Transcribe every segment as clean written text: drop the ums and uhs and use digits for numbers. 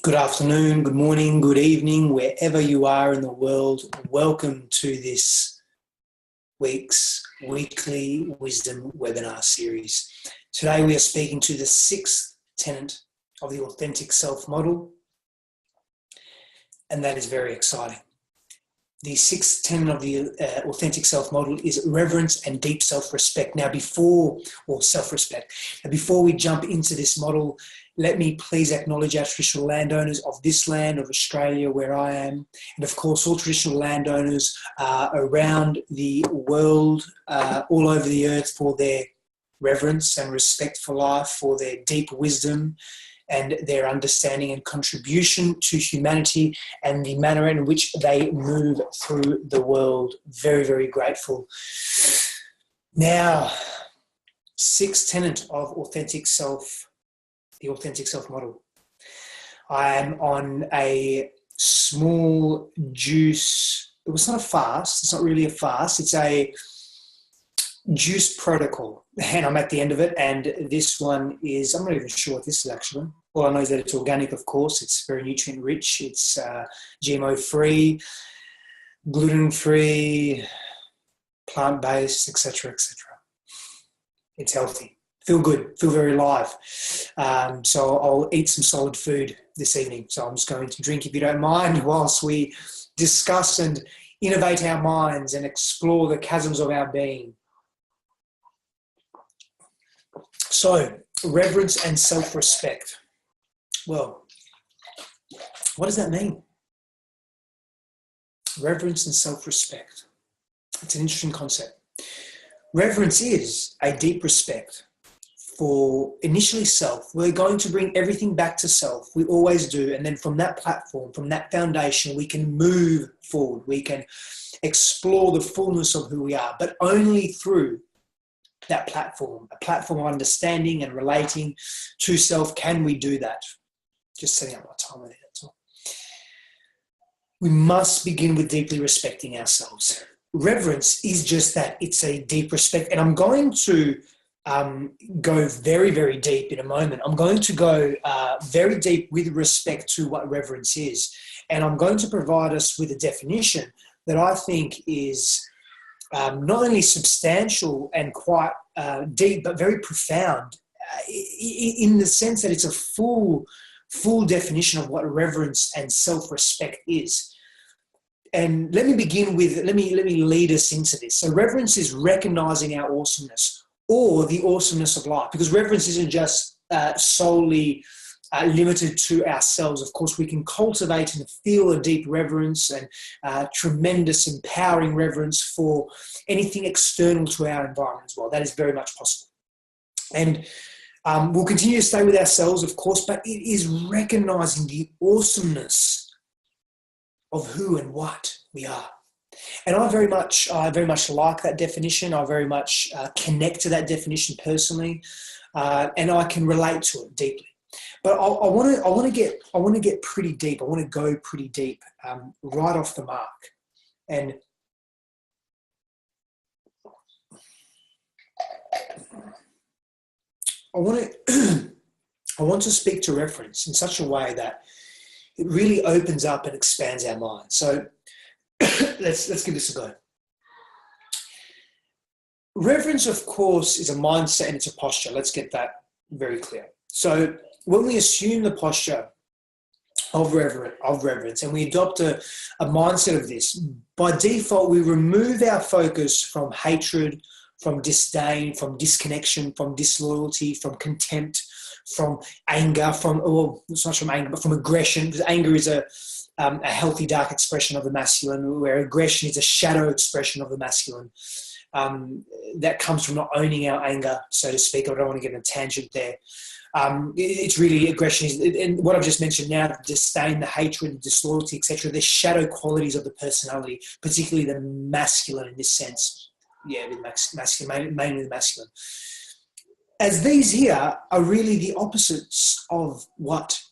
Good afternoon, good morning, good evening, wherever you are in the world. Welcome to this week's weekly wisdom webinar series. Today we are speaking to the sixth tenet of the authentic self model, and that is very exciting. The sixth tenet of the authentic self model is reverence and deep self-respect. Now before we jump into this model, let me please acknowledge our traditional landowners of this land, of Australia, where I am, and of course all traditional landowners around the world, all over the earth, for their reverence and respect for life, for their deep wisdom and their understanding and contribution to humanity and the manner in which they move through the world. Very, very grateful. Now, sixth tenet of authentic self, the authentic self model. I am on a small juice. It was not a fast. It's not really a fast. It's a juice protocol, and I'm at the end of it. And this one is, I'm not even sure what this is actually. All I know is that it's organic, of course. It's very nutrient rich. It's GMO free, gluten free, plant based, etc., etc. It's healthy. Feel good, feel very alive. So I'll eat some solid food this evening. So I'm just going to drink, if you don't mind, whilst we discuss and innovate our minds and explore the chasms of our being. So, reverence and self-respect. Well, what does that mean? Reverence and self-respect. It's an interesting concept. Reverence is a deep respect for initially self. We're going to bring everything back to self. We always do. And then from that platform, from that foundation, we can move forward. We can explore the fullness of who we are, but only through that platform, a platform of understanding and relating to self. Can we do that? Just setting up my timer there, that's all. We must begin with deeply respecting ourselves. Reverence is just that. It's a deep respect. And I'm going to go very, very deep in a moment. I'm going to go very deep with respect to what reverence is. And I'm going to provide us with a definition that I think is not only substantial and quite deep, but very profound in the sense that it's a full definition of what reverence and self-respect is. And let me begin with, let me lead us into this. So reverence is recognizing our awesomeness or the awesomeness of life, because reverence isn't just solely limited to ourselves. Of course, we can cultivate and feel a deep reverence and tremendous empowering reverence for anything external to our environment as well. That is very much possible. And we'll continue to stay with ourselves, of course, but it is recognizing the awesomeness of who and what we are. And I very much like that definition. I very much connect to that definition personally, and I can relate to it deeply. But I want to get pretty deep. I want to go pretty deep right off the mark, and I want to speak to reverence in such a way that it really opens up and expands our mind. So let's give this a go. Reverence, of course, is a mindset and it's a posture. Let's get that very clear. So when we assume the posture of reverence and we adopt a mindset of this, by default we remove our focus from hatred, from disdain, from disconnection, from disloyalty, from contempt, from anger, it's not from anger, but from aggression, because anger is a healthy dark expression of the masculine, where aggression is a shadow expression of the masculine. That comes from not owning our anger, so to speak. I don't want to get in a tangent there. It's really aggression, and what I've just mentioned now, the disdain, the hatred, the disloyalty, etc., the shadow qualities of the personality, particularly the masculine in this sense. Yeah, the masculine, mainly the masculine. As these here are really the opposites of what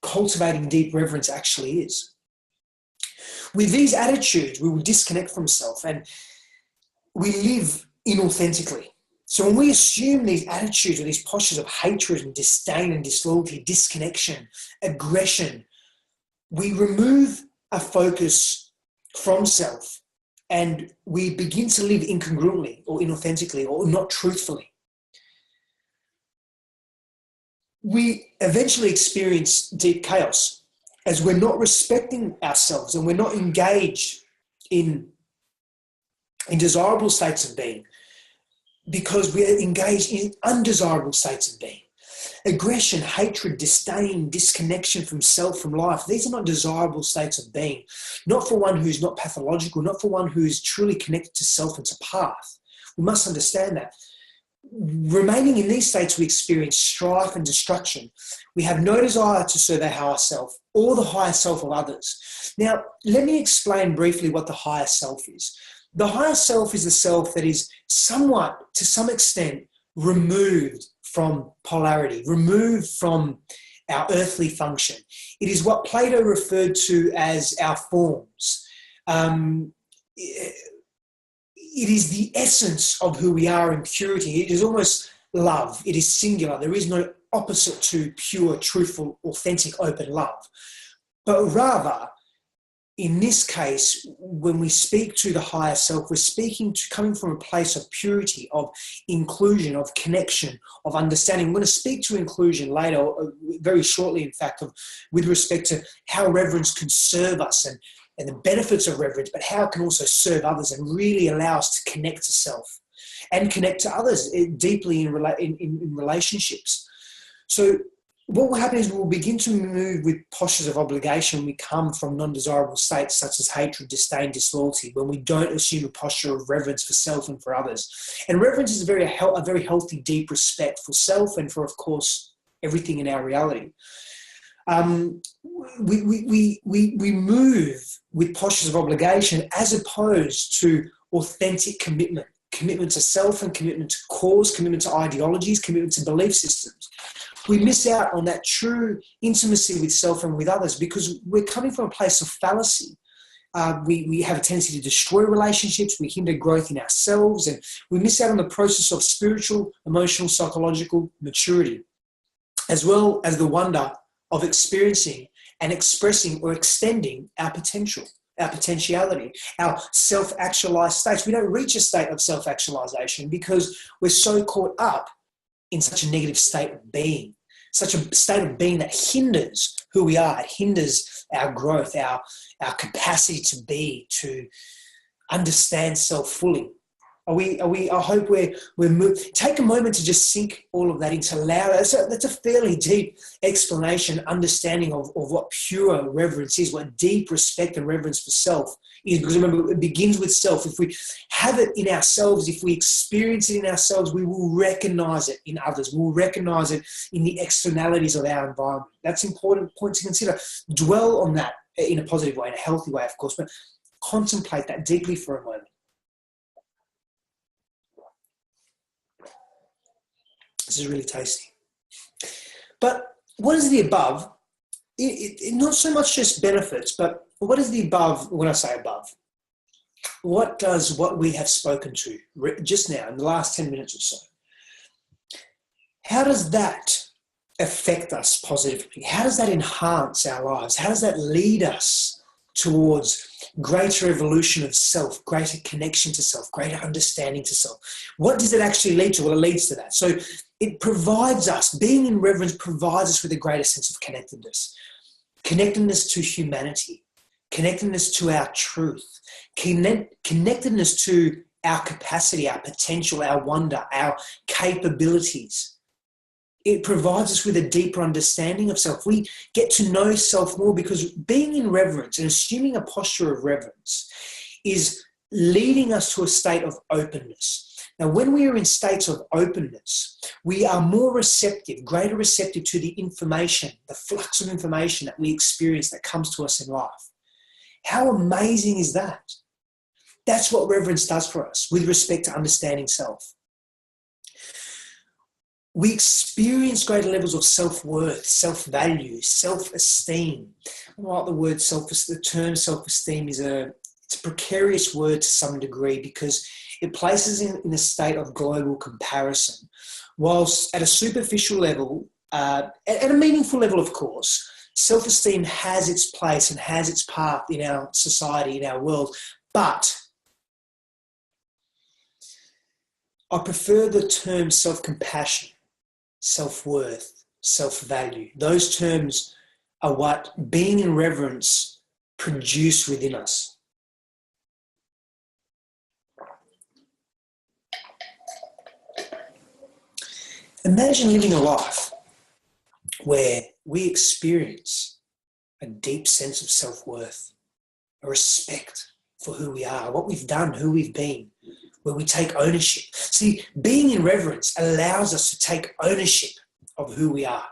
cultivating deep reverence actually is. With these attitudes, we will disconnect from self and we live inauthentically. So when we assume these attitudes or these postures of hatred and disdain and disloyalty, disconnection, aggression, we remove our focus from self and we begin to live incongruently or inauthentically or not truthfully. We eventually experience deep chaos as we're not respecting ourselves and we're not engaged in desirable states of being, because we are engaged in undesirable states of being. Aggression, hatred, disdain, disconnection from self, from life, these are not desirable states of being. Not for one who's not pathological, not for one who is truly connected to self and to path. We must understand that. Remaining in these states, we experience strife and destruction. We have no desire to serve our higher self or the higher self of others. Now, let me explain briefly what the higher self is. The higher self is the self that is somewhat, to some extent, removed from polarity, removed from our earthly function. It is what Plato referred to as our forms. It is the essence of who we are in purity. It is almost love. It is singular. There is no opposite to pure, truthful, authentic, open love. But rather, in this case, when we speak to the higher self, we're speaking to coming from a place of purity, of inclusion, of connection, of understanding. I'm going to speak to inclusion later, very shortly, in fact, with respect to how reverence can serve us and the benefits of reverence, but how it can also serve others and really allow us to connect to self and connect to others deeply in relationships. So what will happen is we'll begin to move with postures of obligation. We come from non-desirable states such as hatred, disdain, disloyalty, when we don't assume a posture of reverence for self and for others. And reverence is a very healthy, deep respect for self and for, of course, everything in our reality. We move with postures of obligation as opposed to authentic commitment to self and commitment to cause, commitment to ideologies, commitment to belief systems. We miss out on that true intimacy with self and with others because we're coming from a place of fallacy. We have a tendency to destroy relationships, we hinder growth in ourselves, and we miss out on the process of spiritual, emotional, psychological maturity, as well as the wonder of experiencing and expressing or extending our potential, our potentiality, our self-actualized states. We don't reach a state of self-actualization because we're so caught up in such a negative state of being, such a state of being that hinders who we are. It hinders our growth, our capacity to be, to understand self fully. I hope we're moved. Take a moment to just sink all of that into loud. That's a fairly deep explanation, understanding of what pure reverence is, what deep respect and reverence for self is. Because remember, it begins with self. If we have it in ourselves, if we experience it in ourselves, we will recognize it in others. We will recognize it in the externalities of our environment. That's an important point to consider. Dwell on that in a positive way, in a healthy way, of course, but contemplate that deeply for a moment. This is really tasty. But what is the above? Not so much just benefits, but what is the above when I say above? What does what we have spoken to just now in the last 10 minutes or so, how does that affect us positively? How does that enhance our lives? How does that lead us towards greater evolution of self, greater connection to self, greater understanding to self? What does it actually lead to? Well, it leads to that. So it provides us, being in reverence provides us with a greater sense of connectedness to humanity, connectedness to our truth, connectedness to our capacity, our potential, our wonder, our capabilities. It provides us with a deeper understanding of self. We get to know self more because being in reverence and assuming a posture of reverence is leading us to a state of openness. Now, when we are in states of openness, we are more receptive, greater receptive to the information, the flux of information that we experience that comes to us in life. How amazing is that? That's what reverence does for us with respect to understanding self. We experience greater levels of self-worth, self-value, self-esteem. I like the term self-esteem it's a precarious word to some degree because It places in a state of global comparison. Whilst at a superficial level, at a meaningful level, of course, self-esteem has its place and has its path in our society, in our world. But I prefer the term self-compassion, self-worth, self-value. Those terms are what being in reverence produce within us. Imagine living a life where we experience a deep sense of self-worth, a respect for who we are, what we've done, who we've been, where we take ownership. See, being in reverence allows us to take ownership of who we are.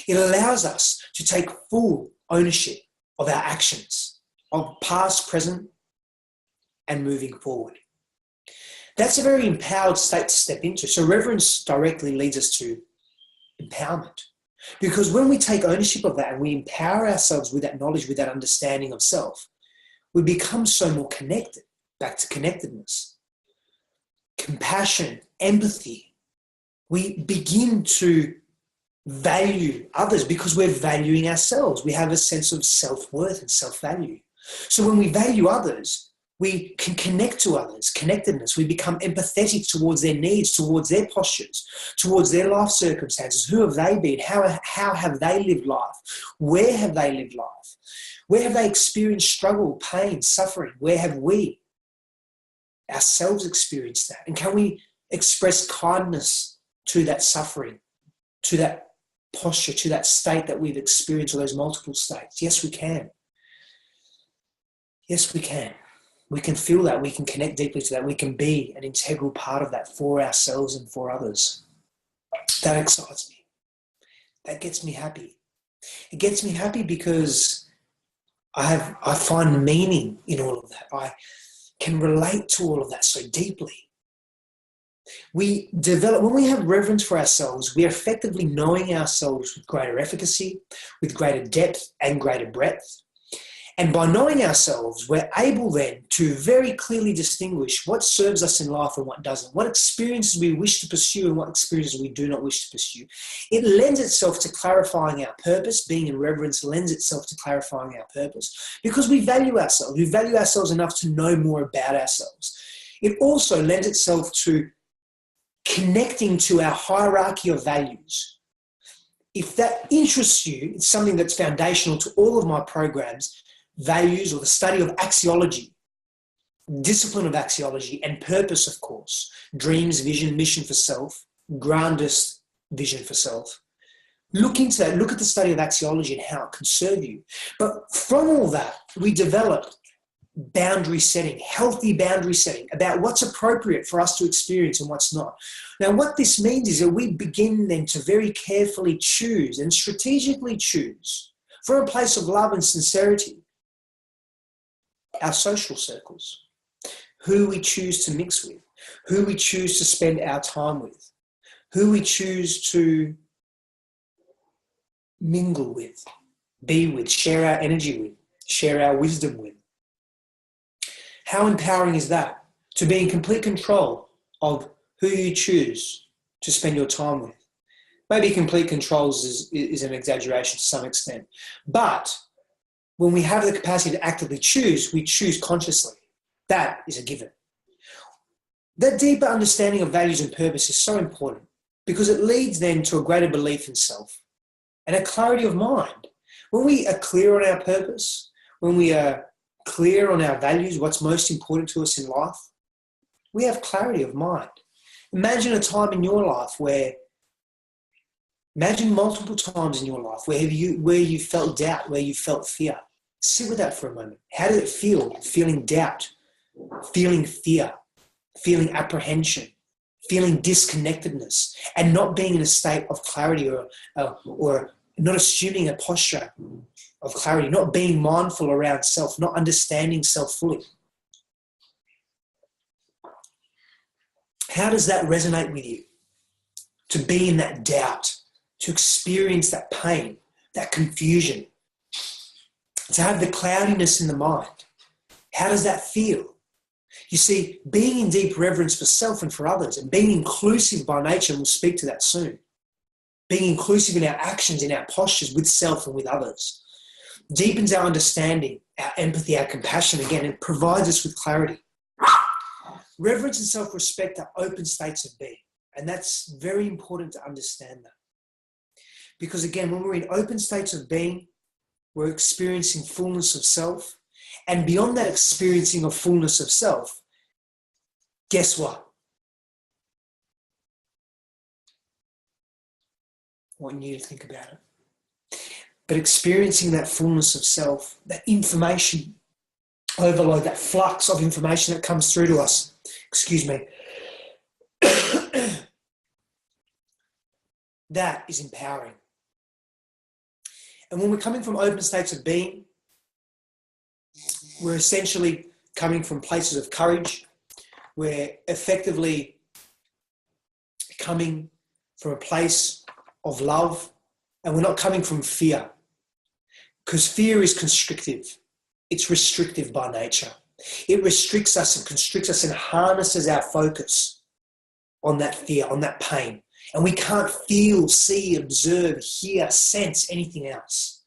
It allows us to take full ownership of our actions, of past, present, and moving forward. That's a very empowered state to step into. So reverence directly leads us to empowerment. Because when we take ownership of that and we empower ourselves with that knowledge, with that understanding of self, we become so more connected, back to connectedness, compassion, empathy. We begin to value others because we're valuing ourselves. We have a sense of self-worth and self-value. So when we value others, we can connect to others, connectedness. We become empathetic towards their needs, towards their postures, towards their life circumstances. Who have they been? How have they lived life? Where have they lived life? Where have they experienced struggle, pain, suffering? Where have we ourselves experienced that? And can we express kindness to that suffering, to that posture, to that state that we've experienced, or those multiple states? Yes, we can. Yes, we can. We can feel that. We can connect deeply to that. We can be an integral part of that for ourselves and for others. That excites me. That gets me happy. It gets me happy because I find meaning in all of that. I can relate to all of that so deeply. We develop, when we have reverence for ourselves, we are effectively knowing ourselves with greater efficacy, with greater depth and greater breadth. And by knowing ourselves, we're able then to very clearly distinguish what serves us in life and what doesn't, what experiences we wish to pursue and what experiences we do not wish to pursue. It lends itself to clarifying our purpose. Being in reverence lends itself to clarifying our purpose because we value ourselves. We value ourselves enough to know more about ourselves. It also lends itself to connecting to our hierarchy of values. If that interests you, it's something that's foundational to all of my programs. Values, or the study of axiology, discipline of axiology, and purpose, of course. Dreams, vision, mission for self, grandest vision for self. Look into that. Look at the study of axiology and how it can serve you. But from all that, we develop boundary setting, healthy boundary setting about what's appropriate for us to experience and what's not. Now, what this means is that we begin then to very carefully choose and strategically choose from a place of love and sincerity our social circles, who we choose to mix with, who we choose to spend our time with, who we choose to mingle with, be with, share our energy with, share our wisdom with. How empowering is that? To be in complete control of who you choose to spend your time with. Maybe complete control is an exaggeration to some extent, but when we have the capacity to actively choose, we choose consciously. That is a given. That deeper understanding of values and purpose is so important because it leads then to a greater belief in self and a clarity of mind. When we are clear on our purpose, when we are clear on our values, what's most important to us in life, we have clarity of mind. Imagine a time in your life imagine multiple times in your life where you felt doubt, where you felt fear. Sit with that for a moment. How did it feel? Feeling doubt, feeling fear, feeling apprehension, feeling disconnectedness, and not being in a state of clarity or not assuming a posture of clarity, not being mindful around self, not understanding self fully. How does that resonate with you? To be in that doubt, to experience that pain, that confusion, to have the cloudiness in the mind. How does that feel? You see, being in deep reverence for self and for others, and being inclusive by nature, and we'll speak to that soon, being inclusive in our actions, in our postures with self and with others, deepens our understanding, our empathy, our compassion again, and provides us with clarity. Reverence and self-respect are open states of being, and that's very important to understand that. Because again, when we're in open states of being, we're experiencing fullness of self, and beyond that experiencing of fullness of self, guess what? I want you to think about it. But experiencing that fullness of self, that information overload, that flux of information that comes through to us, that is empowering. And when we're coming from open states of being, we're essentially coming from places of courage. We're effectively coming from a place of love, and we're not coming from fear, because fear is constrictive. It's restrictive by nature. It restricts us and constricts us and harnesses our focus on that fear, on that pain. And we can't feel, see, observe, hear, sense anything else.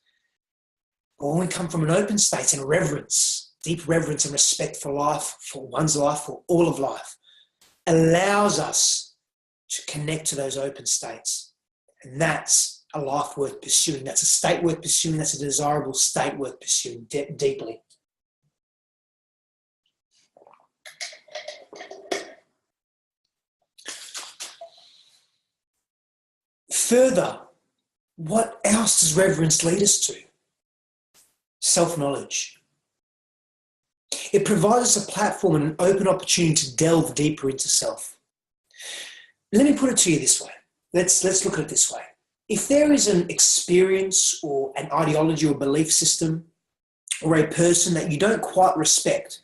But when we come from an open state and reverence, deep reverence and respect for life, for one's life, for all of life, allows us to connect to those open states. And that's a life worth pursuing. That's a state worth pursuing. That's a desirable state worth pursuing deeply. Further, what else does reverence lead us to? Self-knowledge. It provides us a platform and an open opportunity to delve deeper into self. Let me put it to you this way. Let's look at it this way. If there is an experience or an ideology or belief system or a person that you don't quite respect,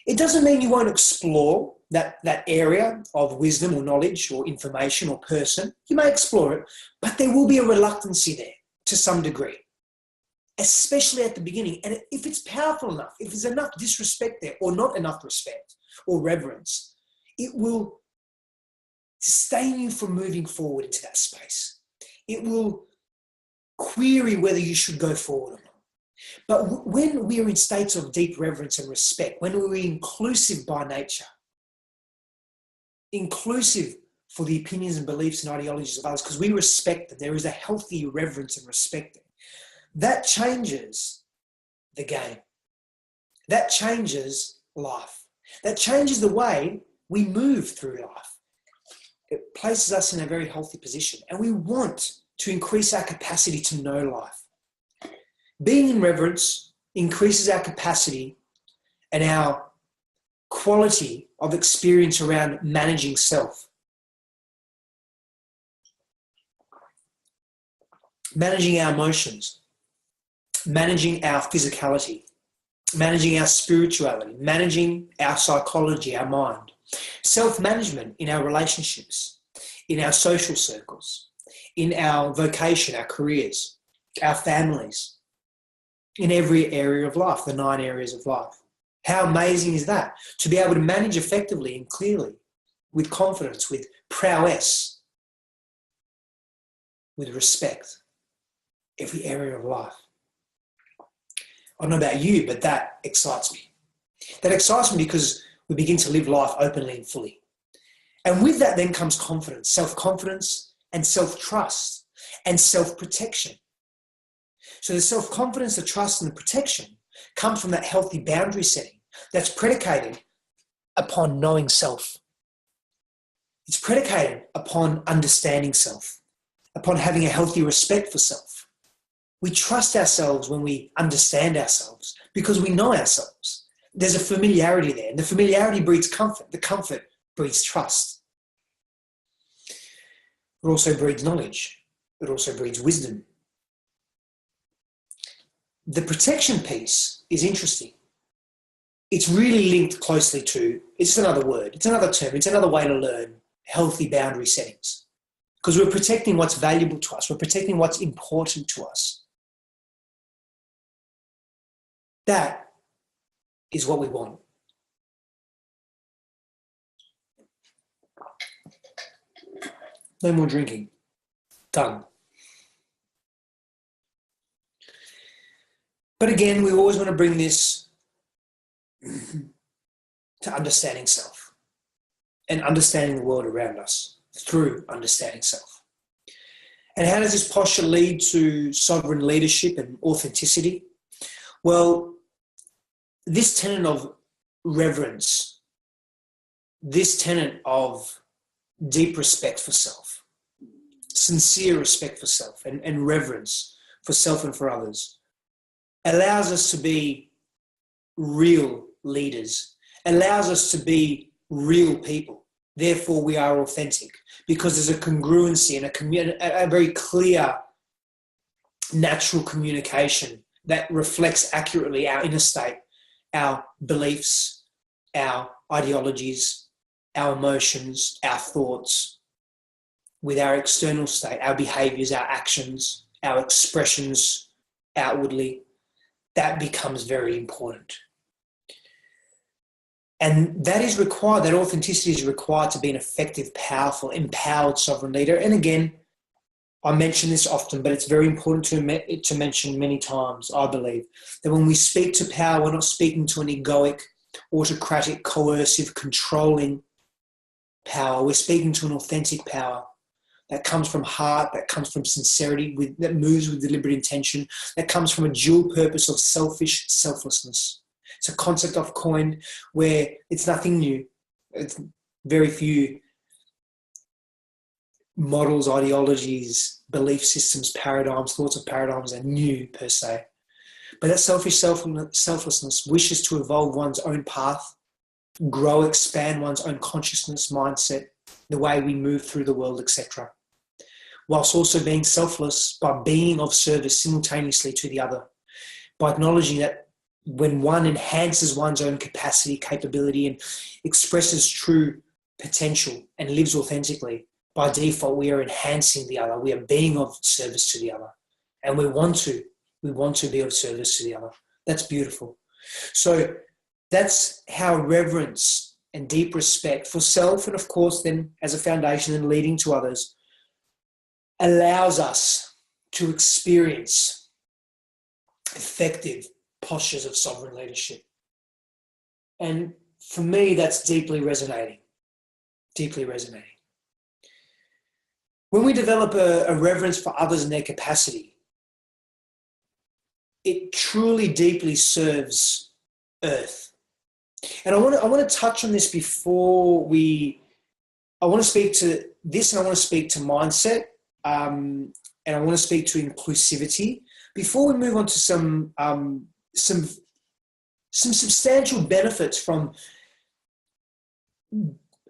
it doesn't mean you won't explore that area of wisdom or knowledge or information or person. You may explore it, but there will be a reluctancy there to some degree, especially at the beginning. And if it's powerful enough, if there's enough disrespect there or not enough respect or reverence, it will sustain you from moving forward into that space. It will query whether you should go forward or not. But when we are in states of deep reverence and respect, when we're inclusive by nature, inclusive for the opinions and beliefs and ideologies of others, because we respect them, there is a healthy reverence and respect. That changes the game. That changes life. That changes the way we move through life. It places us in a very healthy position, and we want to increase our capacity to know life. Being in reverence increases our capacity and our quality of experience around managing self. Managing our emotions, managing our physicality, managing our spirituality, managing our psychology, our mind. Self-management in our relationships, in our social circles, in our vocation, our careers, our families, in every area of life, the 9 areas of life. How amazing is that? To be able to manage effectively and clearly, with confidence, with prowess, with respect, every area of life. I don't know about you, but that excites me. That excites me because we begin to live life openly and fully. And with that then comes confidence, self-confidence and self-trust and self-protection. So the self-confidence, the trust and the protection come from that healthy boundary setting that's predicated upon knowing self. It's predicated upon understanding self, upon having a healthy respect for self. We trust ourselves when we understand ourselves because we know ourselves. There's a familiarity there, and the familiarity breeds comfort. The comfort breeds trust. It also breeds knowledge. It also breeds wisdom. The protection piece is interesting. It's really linked closely to, it's another word, it's another term, it's another way to learn healthy boundary settings. Because we're protecting what's valuable to us. We're protecting what's important to us. That is what we want. No more drinking. Done. But again, we always want to bring this to understanding self and understanding the world around us through understanding self. And how does this posture lead to sovereign leadership and authenticity? Well, this tenet of reverence, this tenet of deep respect for self, sincere respect for self, and reverence for self and for others, allows us to be real leaders, allows us to be real people. Therefore, we are authentic because there's a congruency and a very clear, natural communication that reflects accurately our inner state, our beliefs, our ideologies, our emotions, our thoughts, with our external state, our behaviors, our actions, our expressions outwardly. That becomes very important. And that is required, that authenticity is required to be an effective, powerful, empowered sovereign leader. And again, I mention this often, but it's very important to mention many times, I believe, that when we speak to power, we're not speaking to an egoic, autocratic, coercive, controlling power. We're speaking to an authentic power that comes from heart, that comes from sincerity, that moves with deliberate intention, that comes from a dual purpose of selfish selflessness. It's a concept I've coined where it's nothing new. It's very few models, ideologies, belief systems, paradigms, thoughts of paradigms are new per se. But that selfish selflessness wishes to evolve one's own path, grow, expand one's own consciousness, mindset, the way we move through the world, etc. Whilst also being selfless by being of service simultaneously to the other, by acknowledging that when one enhances one's own capacity, capability, and expresses true potential and lives authentically, by default, we are enhancing the other. We are being of service to the other. And we want to be of service to the other. That's beautiful. So that's how reverence and deep respect for self, and of course then as a foundation and leading to others, allows us to experience effective postures of sovereign leadership. And for me, that's deeply resonating. When we develop a reverence for others and their capacity, it truly deeply serves Earth. And I want to touch on this before I want to speak to this, and I want to speak to mindset, and I want to speak to inclusivity. Before we move on to some substantial benefits from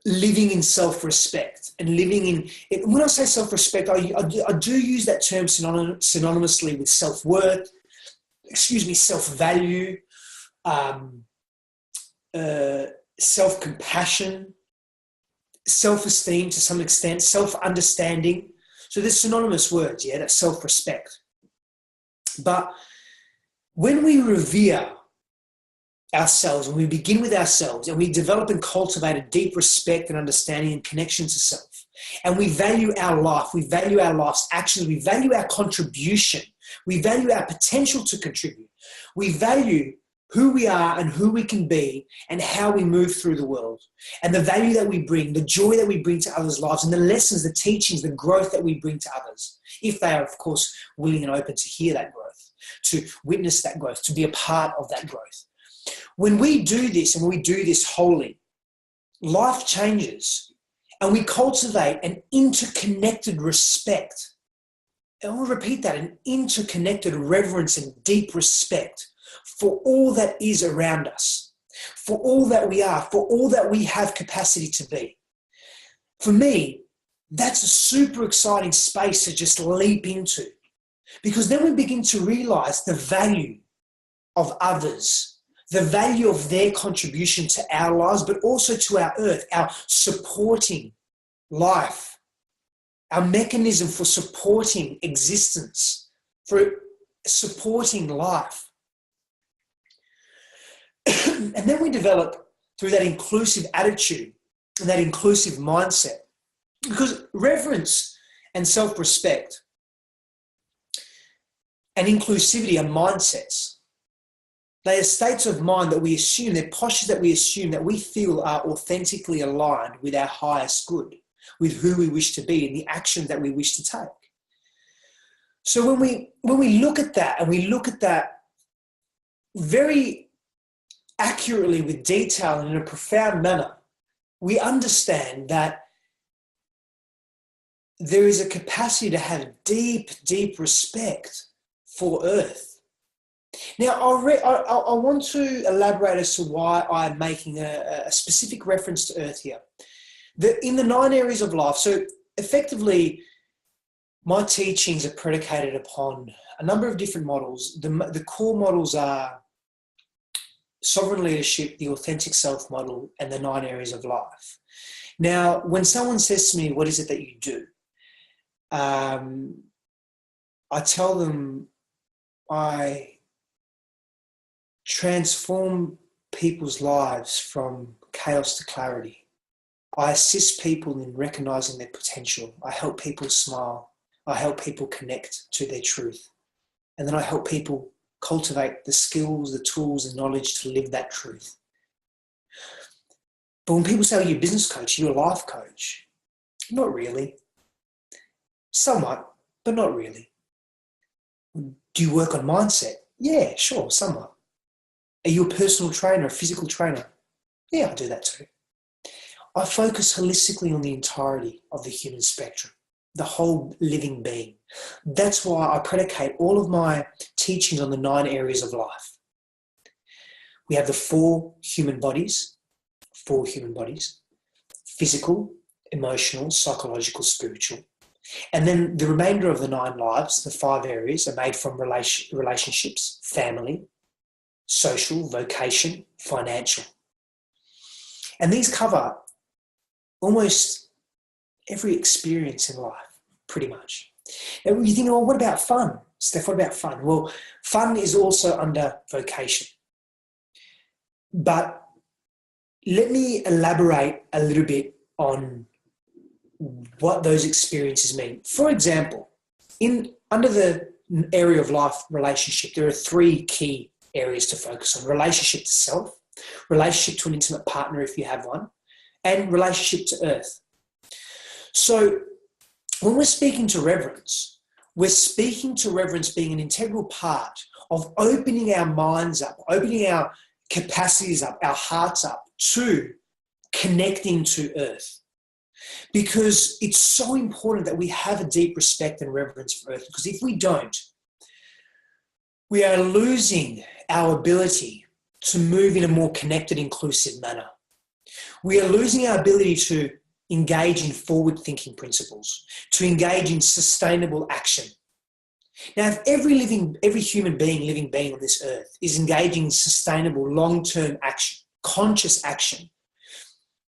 living in self-respect and living in it. When I say self-respect, I do use that term synonymously with self-worth, self-value, self-compassion, self-esteem to some extent, self-understanding. So there's synonymous words, yeah, that's self-respect. But when we revere ourselves, when we begin with ourselves and we develop and cultivate a deep respect and understanding and connection to self, and we value our life, we value our life's actions, we value our contribution, we value our potential to contribute, we value who we are and who we can be and how we move through the world, and the value that we bring, the joy that we bring to others' lives, and the lessons, the teachings, the growth that we bring to others, if they are, of course, willing and open to hear that growth, to witness that growth, to be a part of that growth. When we do this, and we do this wholly, life changes, and we cultivate an interconnected respect. And I want to repeat that, an interconnected reverence and deep respect for all that is around us, for all that we are, for all that we have capacity to be. For me, that's a super exciting space to just leap into, because then we begin to realize the value of others, the value of their contribution to our lives, but also to our earth, our supporting life, our mechanism for supporting existence, for supporting life. And then we develop, through that inclusive attitude and that inclusive mindset, Because reverence and self-respect and inclusivity are mindsets. They are states of mind that we assume, they're postures that we assume that we feel are authentically aligned with our highest good, with who we wish to be and the actions that we wish to take. So when we look at that, and we look at that very accurately with detail and in a profound manner, we understand that there is a capacity to have deep, deep respect for Earth. Now, I want to elaborate as to why I'm making a specific reference to Earth here. In the 9 areas of life, so effectively, my teachings are predicated upon a number of different models. The core models are sovereign leadership, the authentic self model, and the 9 areas of life. Now, when someone says to me, what is it that you do? I tell them I transform people's lives from chaos to clarity. I assist people in recognizing their potential. I help people smile. I help people connect to their truth. And then I help people cultivate the skills, the tools, and knowledge to live that truth. But when people say, oh, you're a business coach, you're a life coach, not really. Somewhat, but not really. Do you work on mindset? Yeah, sure, somewhat. Are you a personal trainer, a physical trainer? Yeah, I do that too. I focus holistically on the entirety of the human spectrum, the whole living being. That's why I predicate all of my teachings on the 9 areas of life. We have the 4 human bodies, physical, emotional, psychological, spiritual. And then the remainder of the 9 lives, the 5 areas, are made from relationships, family, social, vocation, financial. And these cover almost every experience in life, pretty much. Now you think, well, what about fun? Steph, what about fun? Well, fun is also under vocation. But let me elaborate a little bit on what those experiences mean. For example, under the area of life relationship, there are 3 key areas to focus on: relationship to self, relationship to an intimate partner if you have one, and relationship to Earth. So when we're speaking to reverence, we're speaking to reverence being an integral part of opening our minds up, opening our capacities up, our hearts up to connecting to Earth. Because it's so important that we have a deep respect and reverence for Earth, because if we don't, we are losing our ability to move in a more connected, inclusive manner. We are losing our ability to engage in forward-thinking principles, to engage in sustainable action. Now, if every human being, living being on this earth is engaging in sustainable, long-term action, conscious action,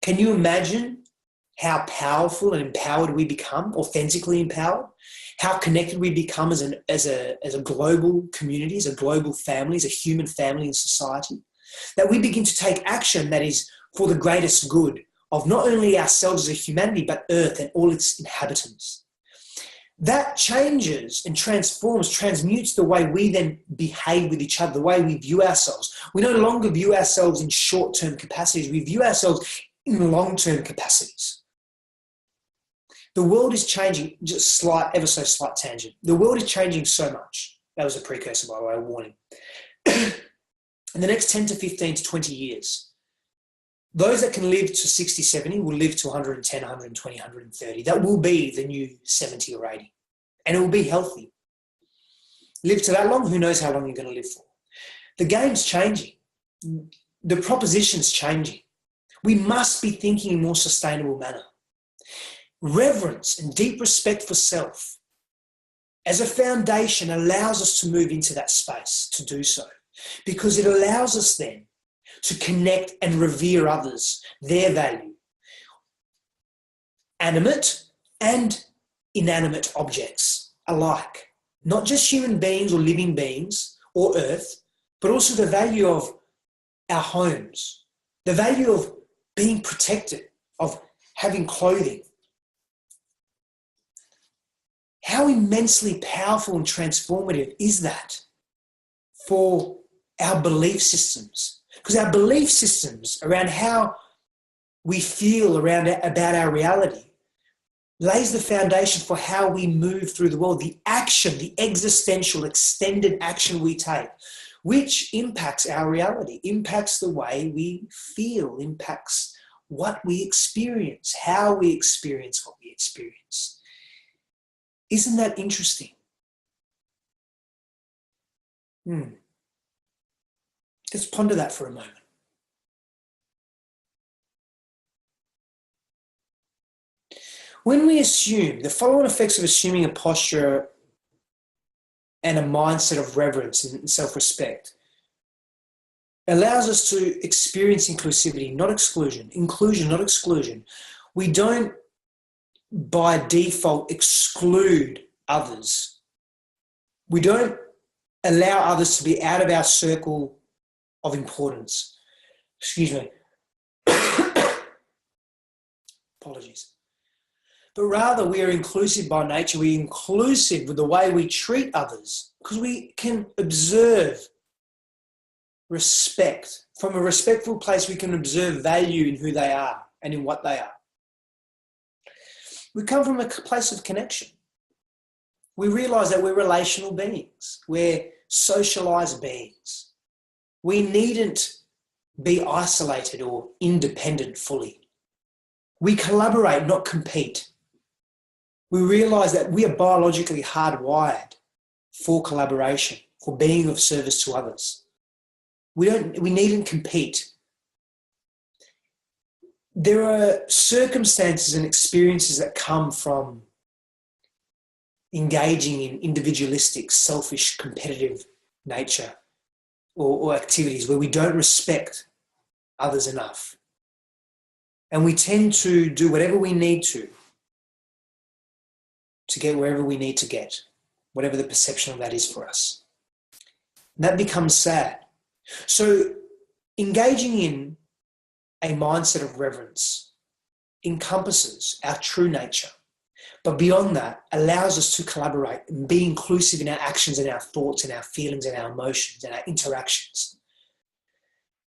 can you imagine how powerful and empowered we become, authentically empowered? How connected we become as a global community, as a global family, as a human family in society? That we begin to take action that is for the greatest good of not only ourselves as a humanity, but Earth and all its inhabitants. That changes and transmutes the way we then behave with each other, the way we view ourselves. We no longer view ourselves in short-term capacities. We view ourselves in long-term capacities. The world is changing, just ever so slight tangent. The world is changing so much. That was a precursor, by the way, a warning. In the next 10 to 15 to 20 years, those that can live to 60, 70 will live to 110, 120, 130. That will be the new 70 or 80. And it will be healthy. Live to that long, who knows how long you're going to live for. The game's changing. The proposition's changing. We must be thinking in a more sustainable manner. Reverence and deep respect for self as a foundation allows us to move into that space to do so, because it allows us then to connect and revere others, their value, animate and inanimate objects alike, not just human beings or living beings or Earth, but also the value of our homes, the value of being protected, of having clothing, how immensely powerful and transformative is that for our belief systems? Because our belief systems around how we feel about our reality lays the foundation for how we move through the world, the action, the existential, extended action we take, which impacts our reality, impacts the way we feel, impacts what we experience, how we experience what we experience. Isn't that interesting? Let's ponder that for a moment. When we assume, the following effects of assuming a posture and a mindset of reverence and self-respect allows us to experience inclusivity, not exclusion. Inclusion, not exclusion. We don't, by default, exclude others. We don't allow others to be out of our circle of importance. Excuse me. Apologies. But rather, we are inclusive by nature. We're inclusive with the way we treat others because we can observe respect. From a respectful place, we can observe value in who they are and in what they are. We come from a place of connection. We realise that we're relational beings. We're socialised beings. We needn't be isolated or independent fully. We collaborate, not compete. We realise that we are biologically hardwired for collaboration, for being of service to others. We needn't compete. There are circumstances and experiences that come from engaging in individualistic, selfish, competitive nature or activities where we don't respect others enough. And we tend to do whatever we need to get wherever we need to get, whatever the perception of that is for us. And that becomes sad. So engaging in a mindset of reverence encompasses our true nature, but beyond that allows us to collaborate and be inclusive in our actions and our thoughts and our feelings and our emotions and our interactions.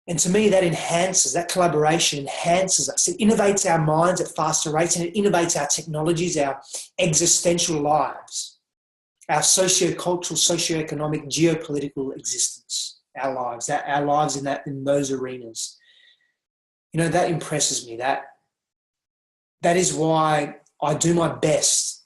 And to me, that collaboration enhances us. It innovates our minds at faster rates and it innovates our technologies, our existential lives, our socio-cultural, socio-economic, geopolitical existence, our lives in those arenas. You know, that impresses me. That is why I do my best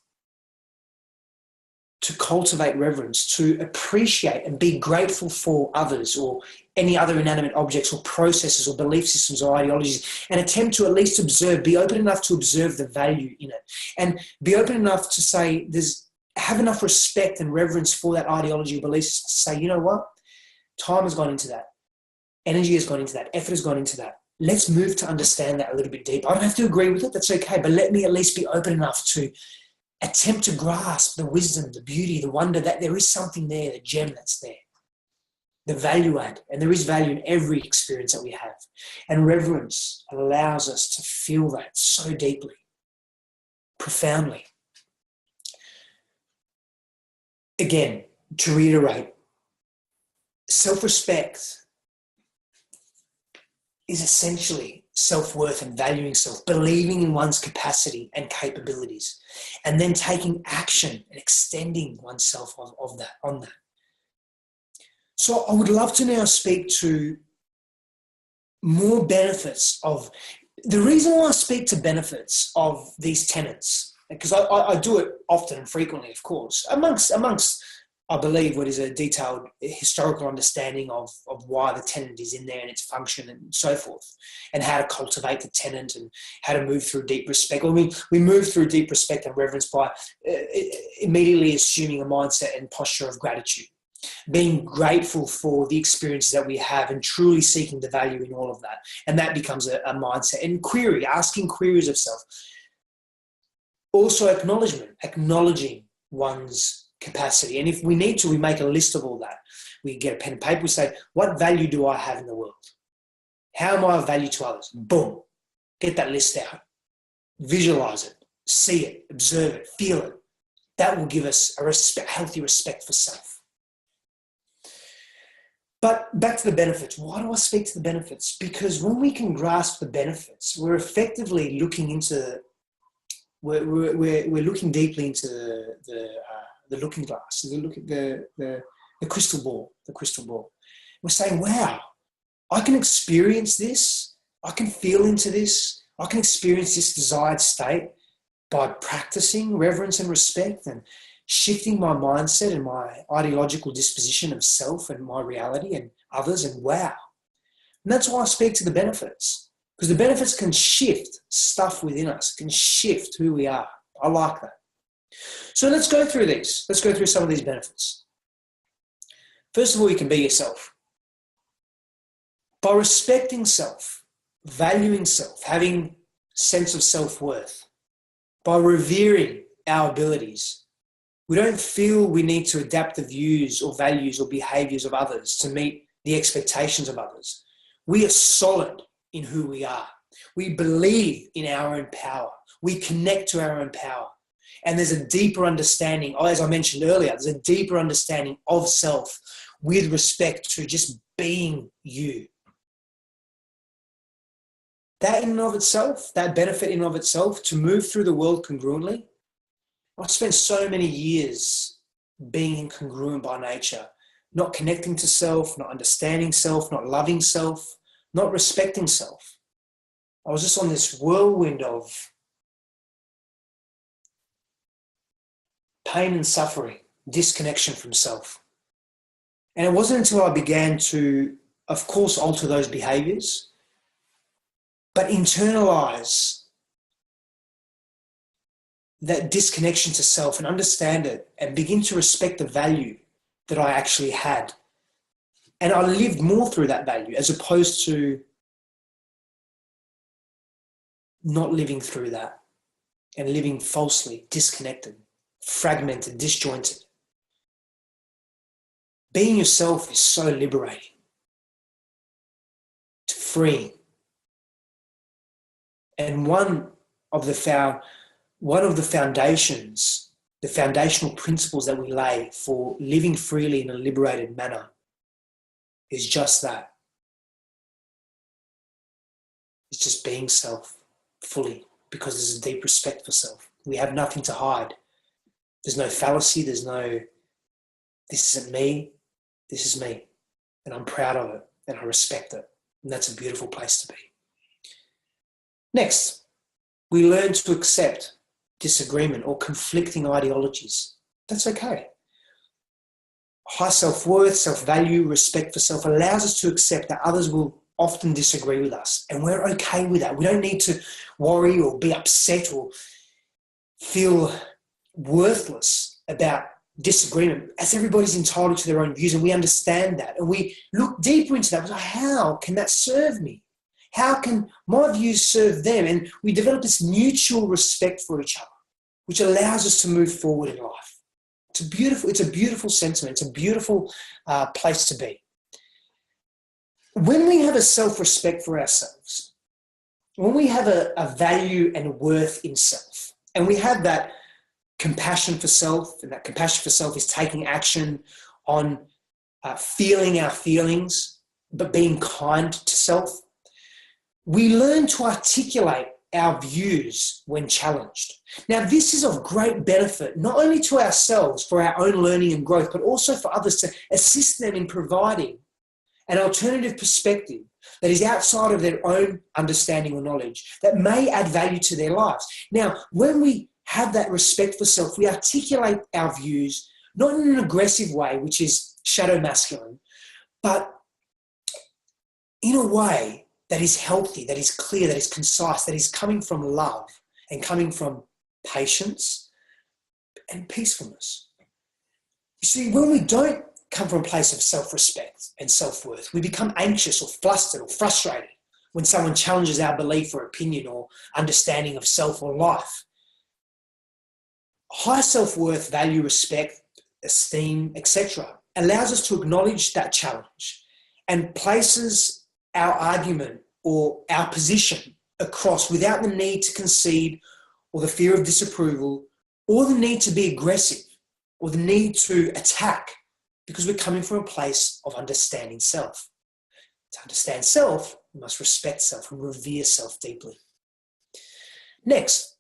to cultivate reverence, to appreciate and be grateful for others or any other inanimate objects or processes or belief systems or ideologies, and attempt to at least be open enough to observe the value in it, and be open enough to say, have enough respect and reverence for that ideology or belief system to say, you know what, time has gone into that, energy has gone into that, effort has gone into that. Let's move to understand that a little bit deeper. I don't have to agree with it, that's okay, but let me at least be open enough to attempt to grasp the wisdom, the beauty, the wonder that there is something there, the gem that's there, the value add. And there is value in every experience that we have. And reverence allows us to feel that so deeply, profoundly. Again, to reiterate, self-respect is essentially self-worth and valuing self, believing in one's capacity and capabilities, and then taking action and extending oneself on that. So I would love to now speak to more benefits of, the reason why I speak to benefits of these tenets, because I do it often and frequently, of course, amongst I believe what is a detailed historical understanding of why the tenet is in there and its function and so forth, and how to cultivate the tenet and how to move through deep respect. We move through deep respect and reverence by immediately assuming a mindset and posture of gratitude, being grateful for the experiences that we have and truly seeking the value in all of that. And that becomes a mindset. And asking queries of self. Also acknowledging one's capacity. And if we need to, we make a list of all that. We get a pen and paper, we say, what value do I have in the world? How am I of value to others? Boom. Get that list out. Visualize it. See it. Observe it. Feel it. That will give us a healthy respect for self. But back to the benefits. Why do I speak to the benefits? Because when we can grasp the benefits, we're effectively looking into, we're looking deeply into the looking glass, the crystal ball, We're saying, wow, I can experience this. I can feel into this. I can experience this desired state by practicing reverence and respect and shifting my mindset and my ideological disposition of self and my reality and others, and wow. And that's why I speak to the benefits, because the benefits can shift stuff within us, can shift who we are. I like that. So let's go through these. Let's go through some of these benefits. First of all, you can be yourself. By respecting self, valuing self, having sense of self-worth, by revering our abilities, we don't feel we need to adapt the views or values or behaviours of others to meet the expectations of others. We are solid in who we are. We believe in our own power. We connect to our own power. And there's a deeper understanding, as I mentioned earlier, there's a deeper understanding of self with respect to just being you. That in and of itself, that benefit in and of itself, to move through the world congruently. I've spent so many years being incongruent by nature, not connecting to self, not understanding self, not loving self, not respecting self. I was just on this whirlwind of pain and suffering, disconnection from self. And it wasn't until I began to, of course, alter those behaviors, but internalize that disconnection to self and understand it and begin to respect the value that I actually had. And I lived more through that value as opposed to not living through that and living falsely, disconnected, fragmented, disjointed. Being yourself is so liberating, it's freeing. And one of the foundations, the foundational principles that we lay for living freely in a liberated manner is just that. It's just being self fully, because there's a deep respect for self. We have nothing to hide. There's no fallacy. There's no, this isn't me. This is me. And I'm proud of it and I respect it. And that's a beautiful place to be. Next, we learn to accept disagreement or conflicting ideologies. That's okay. High self-worth, self-value, respect for self allows us to accept that others will often disagree with us, and we're okay with that. We don't need to worry or be upset or feel worthless about disagreement, as everybody's entitled to their own views, and we understand that. And we look deeper into that. Like, how can that serve me? How can my views serve them? And we develop this mutual respect for each other, which allows us to move forward in life. It's a beautiful sentiment. It's a beautiful place to be. When we have a self-respect for ourselves, when we have a value and worth in self, and we have that compassion for self, and that compassion for self is taking action on feeling our feelings, but being kind to self, we learn to articulate our views when challenged. Now, this is of great benefit, not only to ourselves for our own learning and growth, but also for others to assist them in providing an alternative perspective that is outside of their own understanding or knowledge that may add value to their lives. Now, when we have that respect for self, we articulate our views, not in an aggressive way, which is shadow masculine, but in a way that is healthy, that is clear, that is concise, that is coming from love and coming from patience and peacefulness. You see, when we don't come from a place of self-respect and self-worth, we become anxious or flustered or frustrated when someone challenges our belief or opinion or understanding of self or life. High self-worth, value, respect, esteem, etc. allows us to acknowledge that challenge and places our argument or our position across without the need to concede or the fear of disapproval or the need to be aggressive, or the need to attack, because we're coming from a place of understanding self. To understand self, we must respect self and revere self deeply. Next,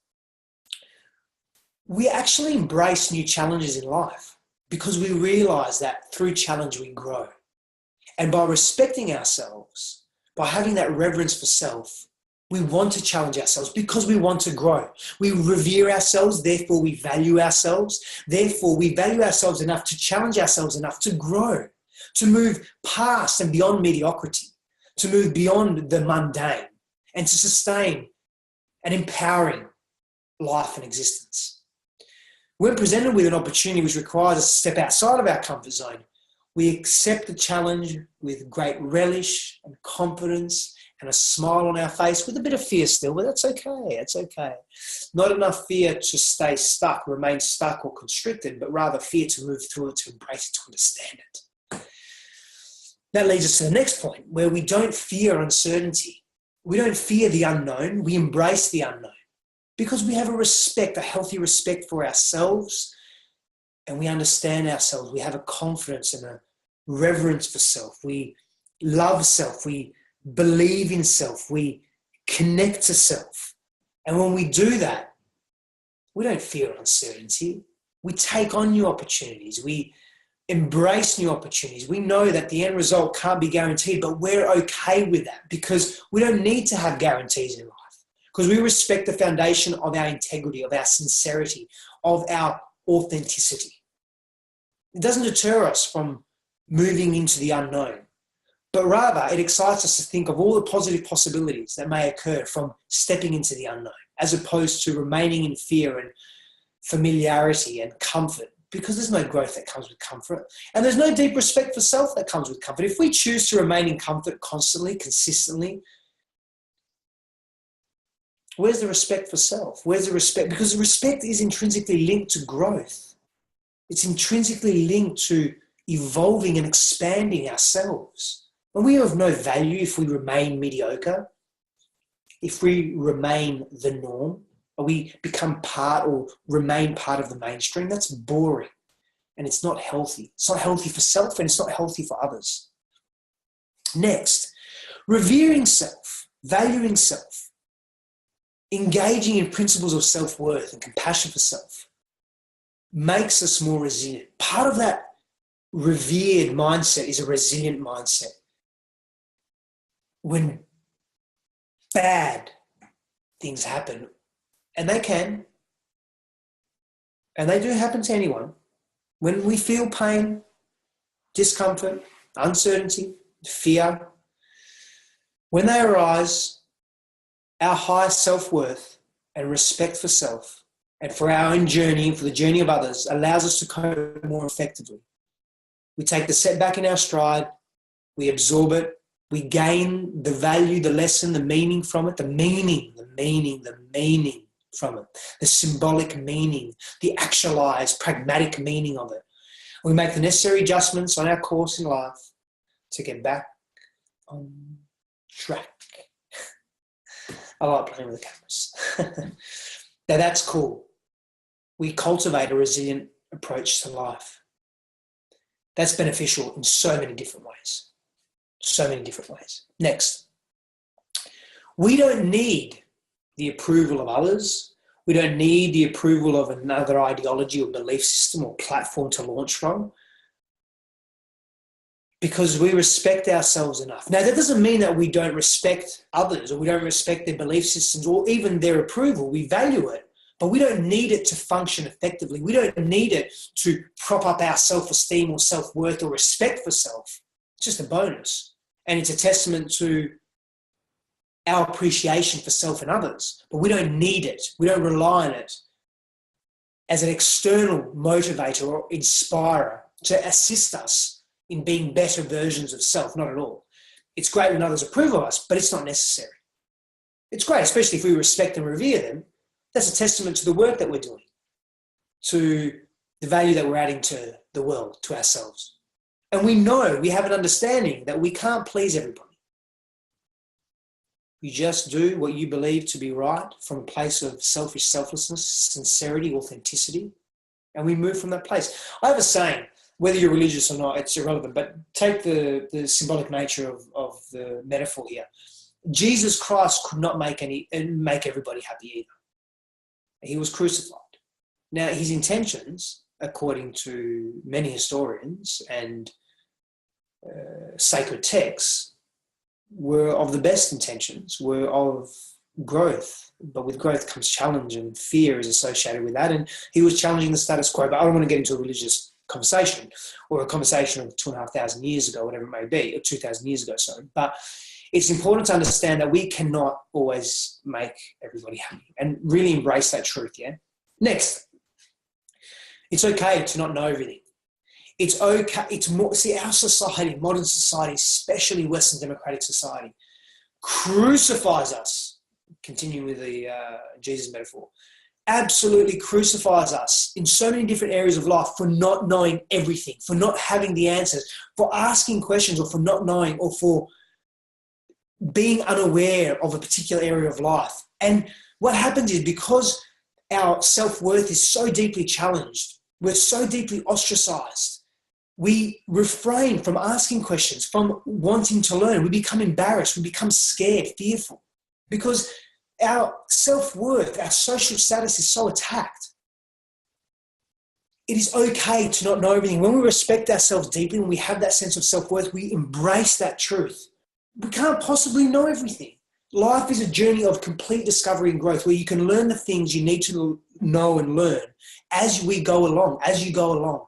we actually embrace new challenges in life because we realize that through challenge we grow. And by respecting ourselves, by having that reverence for self, we want to challenge ourselves because we want to grow. We revere ourselves, therefore we value ourselves. Therefore, we value ourselves enough to challenge ourselves enough to grow, to move past and beyond mediocrity, to move beyond the mundane, and to sustain an empowering life and existence. When presented with an opportunity which requires us to step outside of our comfort zone, we accept the challenge with great relish and confidence and a smile on our face, with a bit of fear still, but that's okay, it's okay. Not enough fear to stay stuck, remain stuck or constricted, but rather fear to move through it, to embrace it, to understand it. That leads us to the next point, where we don't fear uncertainty. We don't fear the unknown, we embrace the unknown because we have a healthy respect for ourselves, and we understand ourselves. We have a confidence and a reverence for self. We love self. We believe in self. We connect to self. And when we do that, we don't fear uncertainty. We take on new opportunities. We embrace new opportunities. We know that the end result can't be guaranteed, but we're okay with that because we don't need to have guarantees in life, because we respect the foundation of our integrity, of our sincerity, of our authenticity. It doesn't deter us from moving into the unknown, but rather it excites us to think of all the positive possibilities that may occur from stepping into the unknown, as opposed to remaining in fear and familiarity and comfort, because there's no growth that comes with comfort, and there's no deep respect for self that comes with comfort. If we choose to remain in comfort constantly, consistently, where's the respect for self? Where's the respect? Because respect is intrinsically linked to growth. It's intrinsically linked to evolving and expanding ourselves. And we have no value if we remain mediocre, if we remain the norm, or we become part or remain part of the mainstream. That's boring and it's not healthy. It's not healthy for self and it's not healthy for others. Next, revering self, valuing self, engaging in principles of self-worth and compassion for self makes us more resilient. Part of that revered mindset is a resilient mindset. When bad things happen, and they can, and they do happen to anyone, when we feel pain, discomfort, uncertainty, fear, when they arise, our high self-worth and respect for self and for our own journey and for the journey of others allows us to cope more effectively. We take the setback in our stride, we absorb it, we gain the value, the lesson, the meaning from it, the meaning from it, the symbolic meaning, the actualized, pragmatic meaning of it. We make the necessary adjustments on our course in life to get back on track. I like playing with the cameras. Now that's cool. We cultivate a resilient approach to life. That's beneficial in so many different ways. So many different ways. Next, we don't need the approval of others. We don't need the approval of another ideology or belief system or platform to launch from, because we respect ourselves enough. Now, that doesn't mean that we don't respect others or we don't respect their belief systems or even their approval. We value it, but we don't need it to function effectively. We don't need it to prop up our self-esteem or self-worth or respect for self. It's just a bonus. And it's a testament to our appreciation for self and others, but we don't need it. We don't rely on it as an external motivator or inspirer to assist us in being better versions of self. Not at all. It's great when others approve of us, but it's not necessary. It's great, especially if we respect and revere them. That's a testament to the work that we're doing, to the value that we're adding to the world, to ourselves. And we know, we have an understanding that we can't please everybody. You just do what you believe to be right from a place of selfish selflessness, sincerity, authenticity, and we move from that place. I have a saying, whether you're religious or not, it's irrelevant, but take the symbolic nature of the metaphor here. Jesus Christ could not make everybody happy either. He was crucified. Now, his intentions, according to many historians and sacred texts, were of the best intentions, were of growth. But with growth comes challenge, and fear is associated with that. And he was challenging the status quo. But I don't want to get into a religious conversation or a conversation of 2,500 years ago, whatever it may be, or 2,000 years ago, sorry. But it's important to understand that we cannot always make everybody happy and really embrace that truth, yeah? Next, it's okay to not know everything. It's okay, it's more, see, our society, modern society, especially Western democratic society, crucifies us, continuing with the Jesus metaphor, absolutely crucifies us in so many different areas of life for not knowing everything, for not having the answers, for asking questions, or for not knowing, or for being unaware of a particular area of life. And what happens is, because our self-worth is so deeply challenged, we're so deeply ostracized, we refrain from asking questions, from wanting to learn. We become embarrassed, we become scared, fearful, because our self-worth, our social status is so attacked. It is okay to not know everything. When we respect ourselves deeply, when we have that sense of self-worth, we embrace that truth. We can't possibly know everything. Life is a journey of complete discovery and growth, where you can learn the things you need to know and learn as we go along, as you go along.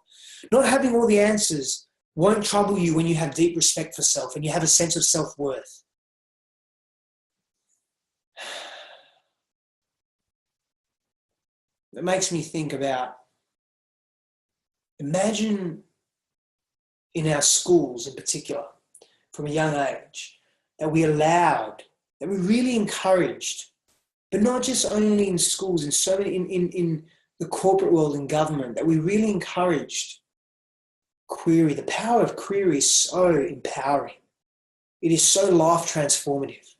Not having all the answers won't trouble you when you have deep respect for self and you have a sense of self-worth. It makes me think about, imagine in our schools in particular, from a young age, that we allowed, that we really encouraged, but not just only in schools, in so many, in the corporate world, in government, that we really encouraged query. The power of query is so empowering. It is so life transformative.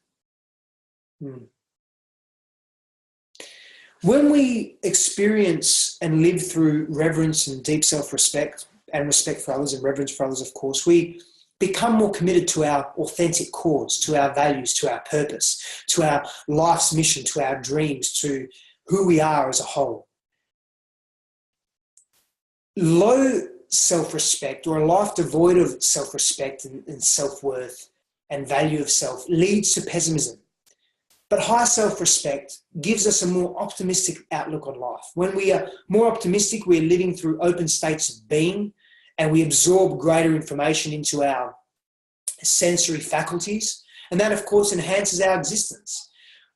When we experience and live through reverence and deep self-respect, and respect for others and reverence for others, of course, we become more committed to our authentic cause, to our values, to our purpose, to our life's mission, to our dreams, to who we are as a whole. Low self-respect, or a life devoid of self-respect and self-worth and value of self, leads to pessimism. But high self-respect gives us a more optimistic outlook on life. When we are more optimistic, we are living through open states of being, and we absorb greater information into our sensory faculties. And that, of course, enhances our existence.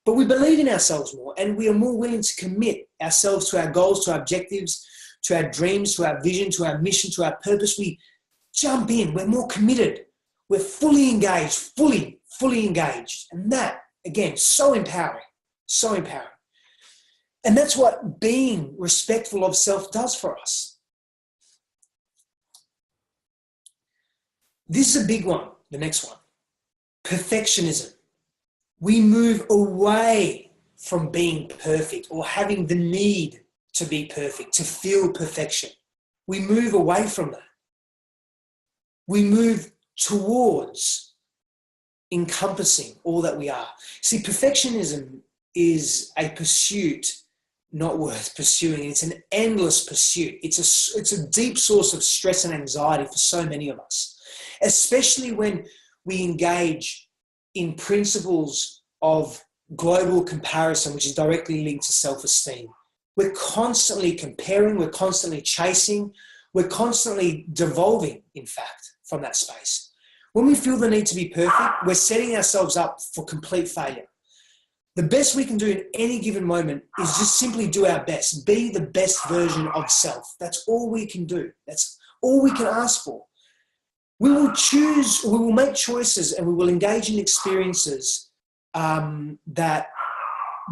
But we believe in ourselves more, and we are more willing to commit ourselves to our goals, to our objectives, to our dreams, to our vision, to our mission, to our purpose. We jump in. We're more committed. We're fully engaged, fully engaged. And that, again, so empowering, so empowering. And that's what being respectful of self does for us. This is a big one, the next one. Perfectionism. We move away from being perfect or having the need to be perfect, to feel perfection. We move away from that. We move towards encompassing all that we are. See, perfectionism is a pursuit not worth pursuing. It's an endless pursuit. It's a deep source of stress and anxiety for so many of us, especially when we engage in principles of global comparison, which is directly linked to self-esteem. We're constantly comparing, we're constantly chasing, we're constantly devolving, in fact, from that space. When we feel the need to be perfect, we're setting ourselves up for complete failure. The best we can do in any given moment is just simply do our best, be the best version of self. That's all we can do. That's all we can ask for. We will make choices, and we will engage in experiences that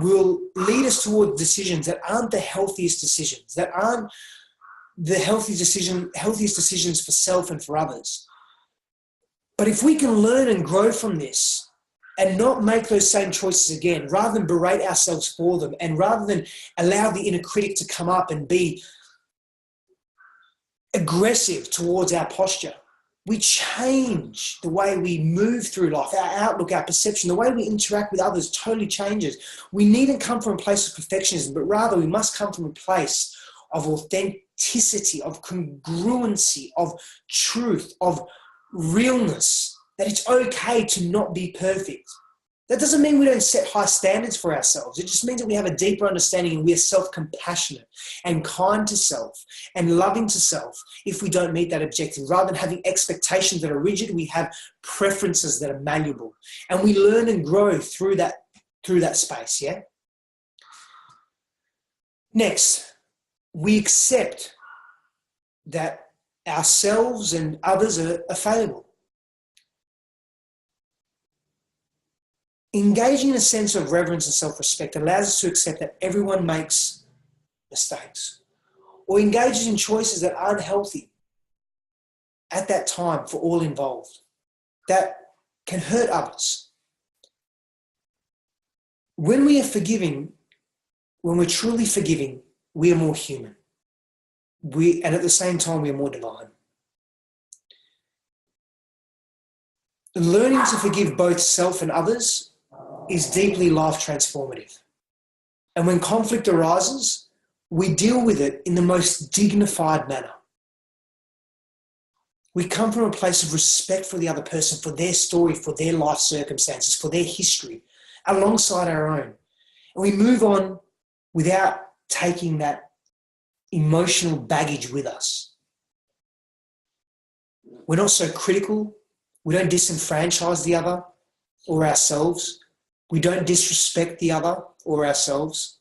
will lead us toward decisions that aren't the healthiest decisions, that aren't the healthiest decisions for self and for others. But if we can learn and grow from this, and not make those same choices again, rather than berate ourselves for them, and rather than allow the inner critic to come up and be aggressive towards our posture, we change the way we move through life, our outlook, our perception, the way we interact with others totally changes. We needn't come from a place of perfectionism, but rather we must come from a place of authenticity, of congruency, of truth, of realness, that it's okay to not be perfect. That doesn't mean we don't set high standards for ourselves. It just means that we have a deeper understanding and we are self-compassionate and kind to self and loving to self if we don't meet that objective. Rather than having expectations that are rigid, we have preferences that are malleable. And we learn and grow through that space, yeah? Next, we accept that ourselves and others are fallible. Engaging in a sense of reverence and self-respect allows us to accept that everyone makes mistakes or engages in choices that aren't healthy at that time for all involved, that can hurt others. When we are forgiving, when we're truly forgiving, we are more human. And at the same time, we are more divine. Learning to forgive both self and others is deeply life transformative. And when conflict arises, we deal with it in the most dignified manner. We come from a place of respect for the other person, for their story, for their life circumstances, for their history, alongside our own. And we move on without taking that emotional baggage with us. We're not so critical. We don't disenfranchise the other or ourselves. We don't disrespect the other or ourselves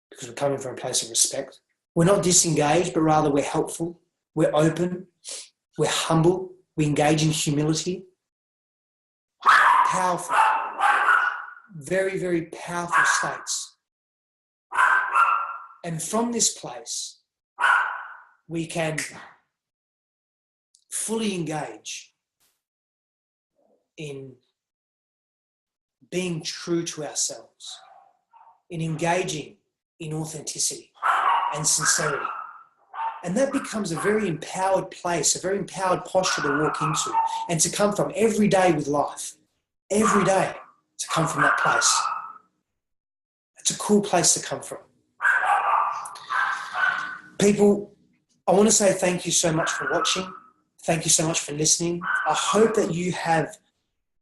because we're coming from a place of respect. We're not disengaged, but rather we're helpful. We're open. We're humble. We engage in humility. Powerful. Very, very powerful states. And from this place, we can fully engage in being true to ourselves, in engaging in authenticity and sincerity. And that becomes a very empowered place, a very empowered posture to walk into and to come from every day with life, every day to come from that place. It's a cool place to come from. People, I want to say thank you so much for watching. Thank you so much for listening. I hope that you have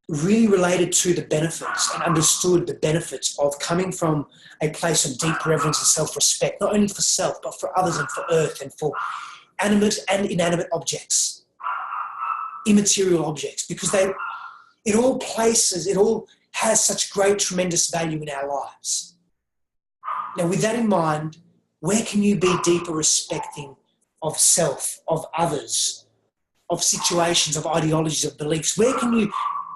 really related to the benefits and understood the benefits of coming from a place of deep reverence and self-respect, not only for self, but for others and for earth and for animate and inanimate objects, immaterial objects, because it all has such great, tremendous value in our lives. Now, with that in mind, where can you be deeper respecting of self, of others, of situations, of ideologies, of beliefs? Where can you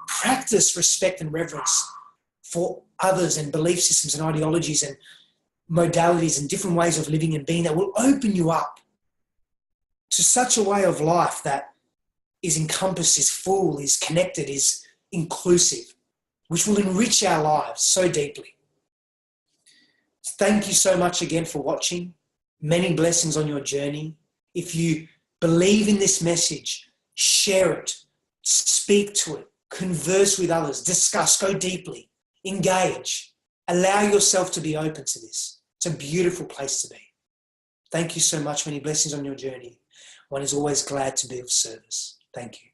practice respect and reverence for others and belief systems and ideologies and modalities and different ways of living and being that will open you up to such a way of life that is encompassed, is full, is connected, is inclusive, which will enrich our lives so deeply. Thank you so much again for watching. Many blessings on your journey. If you believe in this message, share it, speak to it, converse with others, discuss, go deeply, engage, allow yourself to be open to this. It's a beautiful place to be. Thank you so much. Many blessings on your journey. One is always glad to be of service. Thank you.